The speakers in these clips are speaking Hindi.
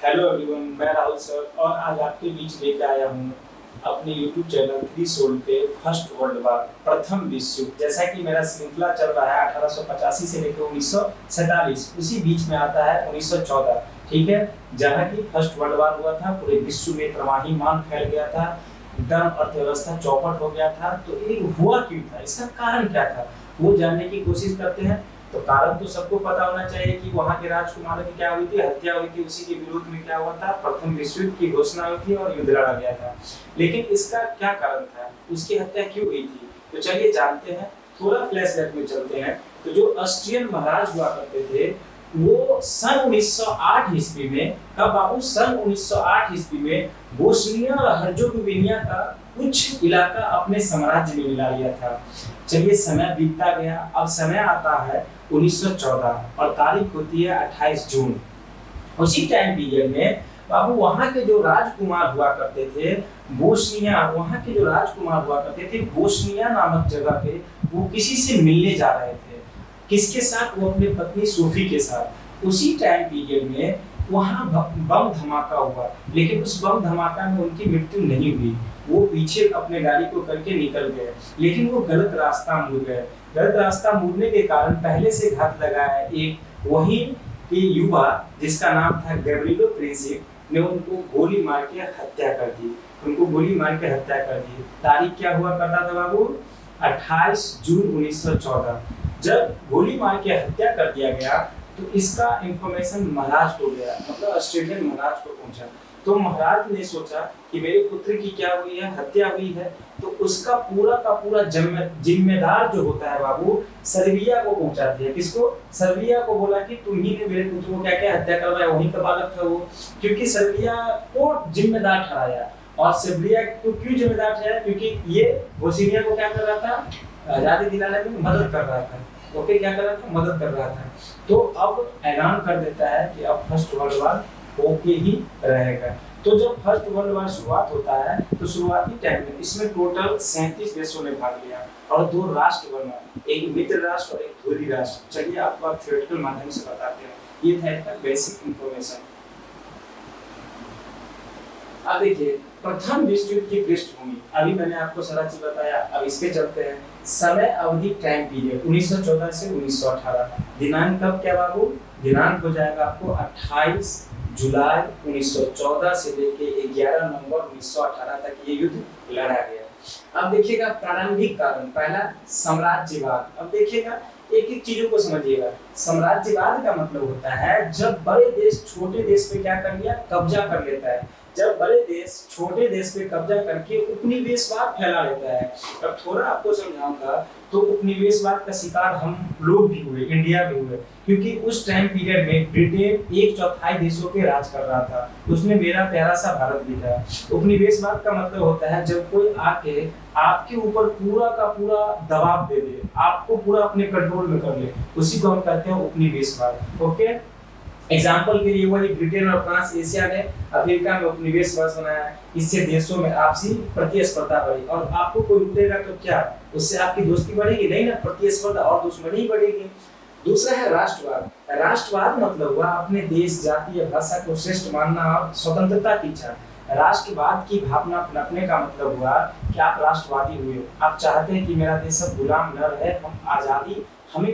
हेलो एवरीवन, मैं राहुल सर और आज आपके बीच लेकर आया हूँ अपने YouTube चैनल थ्री सोल पे फर्स्ट वर्ल्ड वार प्रथम विश्व युद्ध। जैसा कि मेरा श्रृंखला चल रहा है 1885 से लेकर 1947, उसी बीच में आता है 1914, ठीक है, जहाँ की फर्स्ट वर्ल्ड वार हुआ था। पूरे विश्व में त्रवाहीमान फैल गया था, एकदम अर्थव्यवस्था चौपट हो गया था। तो ये हुआ क्यों था, इसका कारण क्या था, वो जानने की कोशिश करते हैं। तो कारण तो सबको पता होना चाहिए कि वहाँ के राजकुमारों की क्या हुई थी, हत्या हुई थी। उसी के विरोध में क्या हुआ था, प्रथम विश्व युद्ध की घोषणा हुई थी और युद्ध लड़ा गया था। लेकिन इसका क्या कारण था, उसकी हत्या क्यों हुई थी, तो चलिए जानते हैं। थोड़ा फ्लैशबैक में चलते हैं। तो जो ऑस्ट्रियन महाराज हुआ करते थे, वो सन 1908 ईस्वी में, कब बाबू, सन 1908 ईस्वी में बोस्निया और हर्जेगोविना का कुछ इलाका अपने साम्राज्य में मिला लिया था। चलिए समय बीतता गया, अब समय आता है 1914 और तारीख होती है 28 जून। उसी टाइम पीरियड में बाबू वहाँ के जो राजकुमार हुआ करते थे बोस्निया, वहाँ के जो राजकुमार हुआ करते थे बोस्निया नामक जगह पे, वो किसी से मिलने जा रहे थे। किसके साथ, वो अपनी पत्नी सोफी के साथ। उसी टाइम पीरियड में वहाँ बम धमाका हुआ, लेकिन उस बम धमाका में उनकी मृत्यु नहीं हुई। वो पीछे अपने गाड़ी को करके निकल गए, लेकिन वो गलत रास्ता मुड़ गए। गलत रास्ता मुड़ने के कारण पहले से घात लगाया एक वहीं के युवा जिसका नाम था गैब्रिएलो प्रिंसिप ने उनको गोली मार के हत्या कर दी। उनको गोली मार के हत्या कर दी। तारीख क्या हुआ करता था बाबू, 28 जून 1914। जब गोली मार के हत्या कर दिया गया तो इसका इंफॉर्मेशन महाराज को गया, मतलब ऑस्ट्रेलियन महाराज को पहुंचा। तो महाराज ने सोचा कि मेरे पुत्र की क्या हुई है, हत्या हुई है। तो उसका पूरा का पूरा जिम्मेदार जो होता है बाबू, सर्बिया को पहुंचाते हैं। किसको, सर्बिया को बोला कि तुम ही ने मेरे पुत्र को क्या क्या हत्या करवाया, वहीं का बालक था वो। क्योंकि सर्बिया को जिम्मेदार ठहराया। और सर्बिया को क्यों जिम्मेदार ठहराया, क्योंकि ये बोस्निया को क्या कर रहा था, आजादी दिलाने में मदद कर रहा था। ओके, क्या कर रहा था, मदद कर रहा था। तो अब ऐलान कर देता है कि अब फर्स्ट वर्ल्ड वार होके ही रहेगा। तो जब फर्स्ट वर्ल्ड वार शुरुआत होता है तो शुरुआती टाइम में इसमें टोटल 37 देशों ने भाग लिया और दो राष्ट्र बना, एक मित्र राष्ट्र और एक ध्रुवीय राष्ट्र। चलिए आपको थ्योरेटिकल माध्यम से बताते हैं। ये था इसका बेसिक इंफॉर्मेशन। अब देखिए प्रथम विश्व युद्ध की पृष्ठभूमि, अभी मैंने आपको सारा चीज बताया। अब इसके चलते हैं समय अवधि, टाइम पीरियड 1914 से 1918। दिनांक कब क्या बाबू, दिनांक हो जाएगा आपको 28 जुलाई 1914 से लेके 11 नवंबर 1918 तक ये युद्ध लड़ा गया। अब देखिएगा प्रारंभिक कारण, पहला साम्राज्यवाद। अब देखिएगा एक एक चीजों को समझिएगा। साम्राज्यवाद का मतलब होता है जब बड़े देश छोटे देश पे क्या कर लिया, कब्जा कर लेता है। जब बड़े देश छोटे देश पे कब्जा करके उपनिवेशवाद फैला लेता है। अब थोड़ा आपको समझाऊंगा। तो उपनिवेशवाद का शिकार हम लोग भी हुए, इंडिया भी हुए, क्योंकि उस टाइम पीरियड में ब्रिटेन 1/4 देशों पे राज कर रहा था। उसमें मेरा प्यारा सा भारत भी था। उपनिवेशवाद का मतलब होता है जब कोई आके आपके ऊपर पूरा का पूरा दबाव दे दे, आपको पूरा अपने कंट्रोल में कर ले, उसी को हम कहते हैं उपनिवेशवाद। ओके, एग्जाम्पल के लिए वही ब्रिटेन और फ्रांस एशिया ने अफ्रीका में उपनिवेशवाद बनाया। इससे देशों में आपसी प्रतिस्पर्धा बढ़ी और आपको कोई लूटेगा तो क्या, उससे आपकी दोस्ती बढ़ेगी नहीं ना, प्रतिस्पर्धा और दुश्मनी ही बढ़ेगी। दूसरा है राष्ट्रवाद। राष्ट्रवाद मतलब हुआ अपने देश, जाति या भाषा को श्रेष्ठ मानना और स्वतंत्रता की इच्छा। राष्ट्रवाद की भावना अपनाने का मतलब हुआ कि आप राष्ट्रवादी हुए, आप चाहते हैं कि मेरा देश सब गुलाम न रहे, हम आजादी, हमें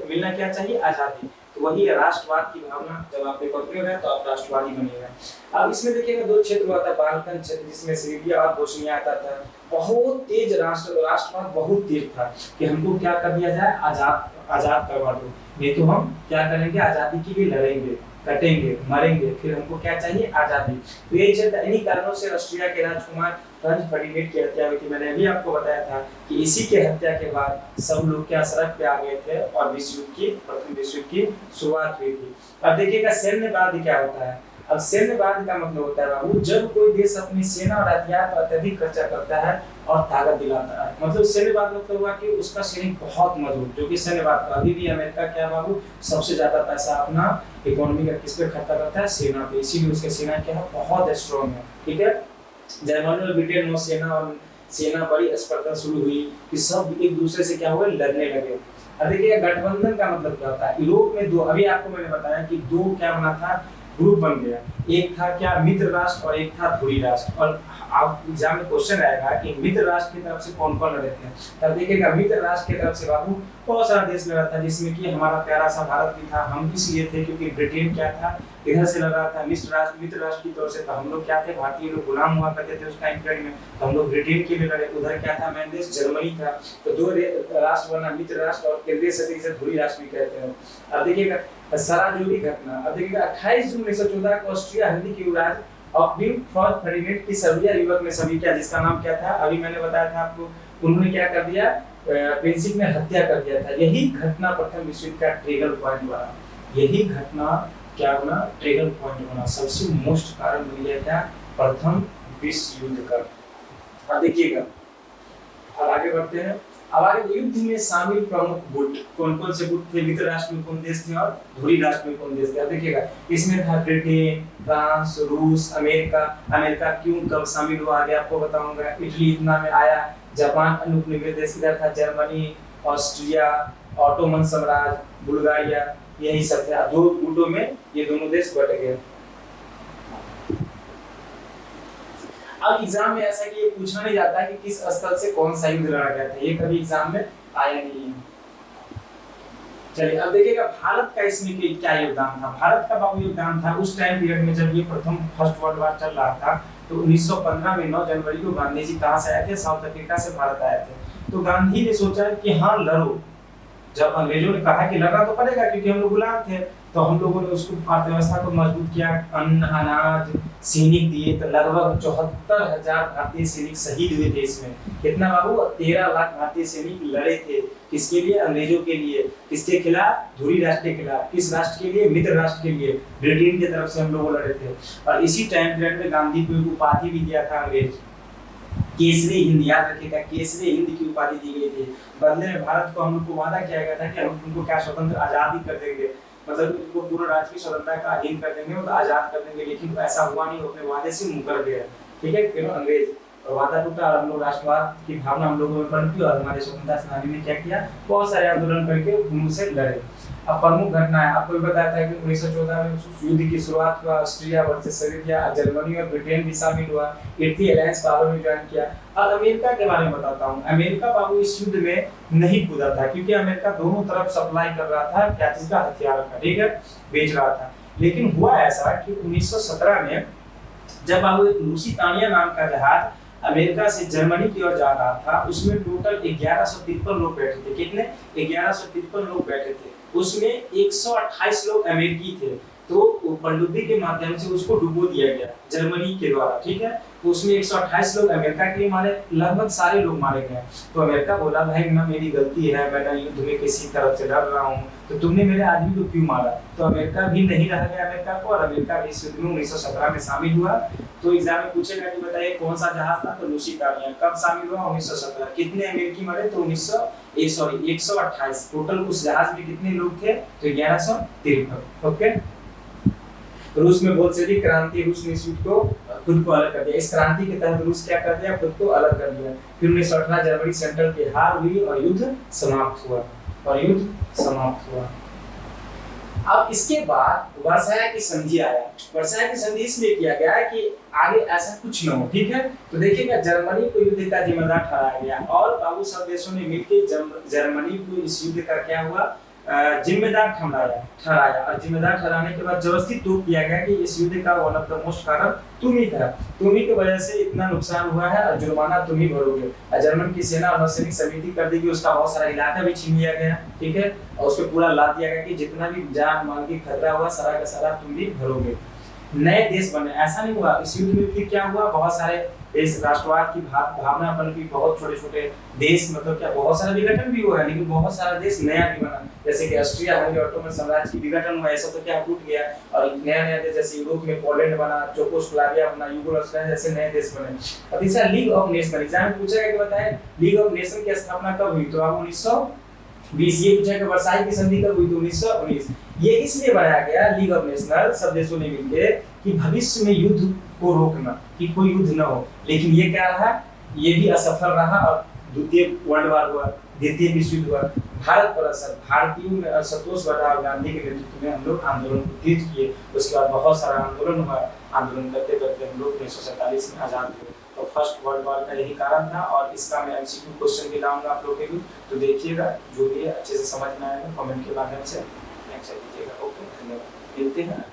मिलना क्या चाहिए, आजादी। तो वही है राष्ट्रवाद की भावना। जब आप पेपर पढ़ेगा तो आप राष्ट्रवादी बनिएगा। अब इसमें देखिएगा दो क्षेत्र हुआ था, बाल्कन क्षेत्र जिसमें सर्बिया और बोस्निया आता था। बहुत तेज राष्ट्रवाद बहुत तेज था कि हमको क्या कर दिया जाए, आजाद करवा दो, नहीं तो हम क्या करेंगे, आजादी के लिए लड़ेंगे, कटेंगे, मरेंगे, फिर हमको क्या चाहिए, आजादी। तो ये क्षेत्र, इन्हीं कारणों से ऑस्ट्रिया के राजकुमार फ्रांज फर्डिनेंड की हत्या हुई थी। मैंने अभी आपको बताया था कि इसी के हत्या के बाद सब लोग क्या सड़क पे आ गए थे और प्रथम विश्व युद्ध की शुरुआत हुई थी। अब देखिएगा सैन्यवाद क्या होता है। अब सैन्यवाद का मतलब होता है बाबू, जब कोई देश अपनी सेना और हथियार पर अत्यधिक खर्चा करता है और ताकत दिलाता है। मतलब सैन्यवाद मतलब हुआ कि उसका सैनिक बहुत मजबूत, जो कि सैन्यवाद अभी भी अमेरिका क्या बाबू सबसे ज्यादा पैसा अपना इकोनॉमी का किस पे खर्चा करता है, सेना पे। इसीलिए उसकी सेना क्या है, बहुत स्ट्रॉन्ग है। ठीक है, जर्मनी और ब्रिटेन में सेना बड़ी स्पर्धा शुरू हुई कि सब एक दूसरे से क्या हुए, लड़ने लगे। अब देखिए गठबंधन का मतलब क्या होता है। यूरोप में दो, अभी आपको मैंने बताया कि दो क्या बना था, ग्रुप बन गया। एक था क्या मित्र राष्ट्र और एक था ध्रुवी राष्ट्र। और आप एग्जाम में क्वेश्चन आएगा कि मित्र राष्ट्र की तरफ से कौन कौन लड़े थे, तब देखिएगा मित्र राष्ट्र की तरफ से बाबू बहुत सारा देश लड़ा था, जिसमें कि हमारा प्यारा सा भारत भी था। हम इसलिए थे क्योंकि ब्रिटेन क्या था इधर से लड़ रहा था, मित्र राष्ट्र की तरफ से, तो हम लोग क्या थे, भारतीय लोग गुलाम हुआ करते थे उस टाइम पीरियड में, तो हम लोग ब्रिटेन के लिए लड़े। उधर क्या था, मेन देश जर्मनी था। तो दो राष्ट्र बना, मित्र राष्ट्र और केंद्रीय सदस्य से ध्रुवी राष्ट्र भी कहते हैं। अब देखिएगा सराजुली घटना, अब देखिएगा 28 जून 1914 को ऑस्ट्रिया हल्दी की युवराज ऑक्विन फॉर फर्डिनेंड की सर्बिया युवक ने सभी किया, जिसका नाम क्या था, अभी मैंने बताया था आपको, उन्होंने क्या कर दिया, प्रिंसिप ने हत्या कर दिया था। यही घटना प्रथम विश्व युद्ध का ट्रिगर पॉइंट बना, यही घटना क्या बना, ट्रिगर पॉइंट बना, सबसे मोस्ट कारण बन गया क्या, प्रथम विश्व युद्ध का। अब देखिएगा अब आगे बढ़ते हैं। अब आगे युद्ध में शामिल प्रमुख गुट कौन कौन से गुट थे, मित्र राष्ट्र में कौन देश थे और ध्रुवी राष्ट्र में कौन देश थे। अब देखिएगा इसमें था ब्रिटेन, फ्रांस, रूस, अमेरिका। अमेरिका क्यों कब शामिल हुआ आगे आपको बताऊंगा। इटली इतना में आया, जापान अनुपनिवेश देश इधर था, जर्मनी, ऑस्ट्रिया, ऑटोमन साम्राज्य, बुल्गारिया, यही सब थे। दो गुटों में ये दोनों देश बट गए। अब एग्जाम में ऐसा कि ये पूछा नहीं जाता है कि किस स्थल से कौन सा युद्ध लड़ा गया था, ये कभी एग्जाम में आया नहीं है। चलिए अब देखिएगा भारत का इसमें क्या योगदान था। भारत का बाबू योगदान था उस टाइम पीरियड में जब ये प्रथम फर्स्ट वर्ल्ड वॉर चल रहा था, तो 1915 में 9 जनवरी को गांधी जी कहां से आए थे, साउथ अफ्रीका से भारत आए थे। तो गांधी ने सोचा कि हाँ लड़ो, जब अंग्रेजों ने कहा कि लड़ना तो पड़ेगा क्योंकि हम लोग गुलाम थे, तो हम लोगों ने उसको अर्थव्यवस्था को मजबूत किया, अन्न अनाज सैनिक दिए। तो लगभग 74,000 भारतीय सैनिक शहीद हुए थे इसमें। कितना बाबू, 13 लाख भारतीय सैनिक लड़े थे, किसके लिए, अंग्रेजों के लिए। किसके खिलाफ, ध्रुवी राष्ट्र के खिलाफ। किस राष्ट्र के लिए, मित्र राष्ट्र के लिए, ब्रिटेन की तरफ से हम लोग लड़े थे। और इसी टाइम पीरियड में गांधी को एक उपाधि भी दिया था अंग्रेज, केसरी हिंद, याद रखिएगा केसरी हिंद की उपाधि दी गई थी। बदले में भारत को हम लोग को वादा किया गया था कि हम उनको क्या स्वतंत्र आजादी कर देंगे, मतलब उनको पूर्ण राज्य की स्वतंत्रता का अधीन कर देंगे, मतलब आजाद कर देंगे। लेकिन ऐसा हुआ नहीं, अपने वादे से मुकर गए, ठीक है, क्यों अंग्रेज। और वादा टूटा और हम लोग राष्ट्रवाद की भावना हम लोगों में पनपी और हमारे स्वतंत्रता सेनानी ने क्या किया, बहुत सारे आंदोलन करके उनसे लड़े। अब प्रमुख घटना है, आपको भी बताया था कि 1914 में युद्ध की शुरुआत हुआ, ऑस्ट्रिया वर्सेस सर्बिया, जर्मनी और ब्रिटेन भी शामिल हुआ, इटली अलायंस पावर में ज्वाइन किया। और अमेरिका के बारे में बताता हूँ। अमेरिका बाबू इस युद्ध में नहीं कूदा था, क्योंकि अमेरिका दोनों तरफ सप्लाई कर रहा था, क्या चीज का, हथियार का, ठीक है, बेच रहा था। लेकिन हुआ ऐसा कि 1917 में जब बाबू एक लुसितानिया नाम का जहाज अमेरिका से जर्मनी की ओर जा रहा था, उसमें टोटल 1153 लोग बैठे थे। कितने, 1153 लोग बैठे थे। उसमें 128 लोग अमेरिकी थे, तो पनडुब्बी के माध्यम से उसको डुबो दिया गया जर्मनी के द्वारा, ठीक है। तो उसमें 128 लोग अमेरिका के मारे, लगभग सारे लोग मारे गए। तो अमेरिका बोला भाई ना मेरी गलती है, मैं युद्ध में किसी तरफ से लड़ रहा हूँ, तो तुमने मेरे आदमी को क्यों मारा। तो अमेरिका भी नहीं रह गया अमेरिका को, और अमेरिका भी इस युद्ध में 1917 में शामिल हुआ। तो एग्जाम में पूछेगा कि बताइए कौन सा जहाज था, तो लुसितानिया। कब शामिल हुआ, 1917। कितने अमेरिकी मरे, तो 128। टोटल उस जहाज में कितने लोग थे, तो 1153। ओके। रूस में बोल्शेविक क्रांति, रूस ने इस युद्ध को खुद को अलग कर दिया। इस क्रांति के तहत रूस क्या कर दिया, खुद को अलग कर दिया। फिर 1918 जनवरी सेंट्रल की हार हुई और युद्ध समाप्त हुआ, अब इसके बाद वर्साय की संधि आया। वर्साय की संधि इसलिए किया गया है कि आगे ऐसा कुछ न हो, ठीक है। तो देखिएगा जर्मनी को युद्ध का जिम्मेदार ठहराया गया, और बाबू सब देशों ने मिलकर जर्मनी को इस युद्ध का क्या हुआ, जिम्मेदार ठहराया। और जिम्मेदार ठहराने के बाद जबरदस्ती तोप दिया गया कि इस युद्ध का वन ऑफ द मोस्ट कारण तुम ही था, तुम्ही की वजह से इतना नुकसान हुआ है और जुर्माना तुम ही भरोगे। जर्मन की सेना और नौसैनिक समिति कर दी कि उसका बहुत सारा इलाका भी छीन लिया गया, ठीक है, और उस पर पूरा लाद दिया गया कि जितना भी जान माल की खतरा हुआ सारा का सारा तुम भी भरोगे। नए देश बने, ऐसा नहीं हुआ। इस युद्ध में फिर क्या हुआ, बहुत सारे देश राष्ट्रवाद की भावना पनपी, बहुत छोटे छोटे देश, मतलब क्या बहुत सारा विघटन भी हुआ है, लेकिन बहुत सारा देश नया भी बना। जैसे कि ऑस्ट्रिया हंगरी ऑटोमन साम्राज्य की विघटन हुआ, ऐसा तो क्या टूट गया, और नया नया देश जैसे यूरोप में पोलैंड बना, चेकोस्लोवाकिया बना, यूगोस्लाविया जैसे नए देश बने। अब तीसरा लीग ऑफ नेशन, एग्जाम पूछेगा कि बताएं लीग ऑफ नेशन की स्थापना कब हुई, तो आप 1920। ये पूछा कि वर्साई की संधि कब हुई, तो 1919। ये इसलिए बनाया गया लीग ऑफ नेशनल, सब देशों ने मिलकर, कि भविष्य में युद्ध को रोकना, कि कोई युद्ध न हो। लेकिन ये क्या रहा, ये भी असफल रहा और द्वितीय वर्ल्ड वॉर हुआ। द्वितीय विश्व युद्ध हुआ, भारत पर असर, भारतीयों में संतोष बड़ा और गांधी के नेतृत्व में हम लोग आंदोलन को तेज किए। उसके बाद बहुत सारा आंदोलन हुआ, आंदोलन करते करते हम लोग 1947 में आज़ाद हुए। तो फर्स्ट वर्ल्ड वॉर का यही कारण था और इसका मैं एमसीक्यू क्वेश्चन भी लाऊंगा आप लोगों के लिए, तो देखिएगा, जो भी है अच्छे से समझ में आएगा कमेंट के माध्यम से आंसर दीजिएगा। ओके, धन्यवाद, मिलते हैं।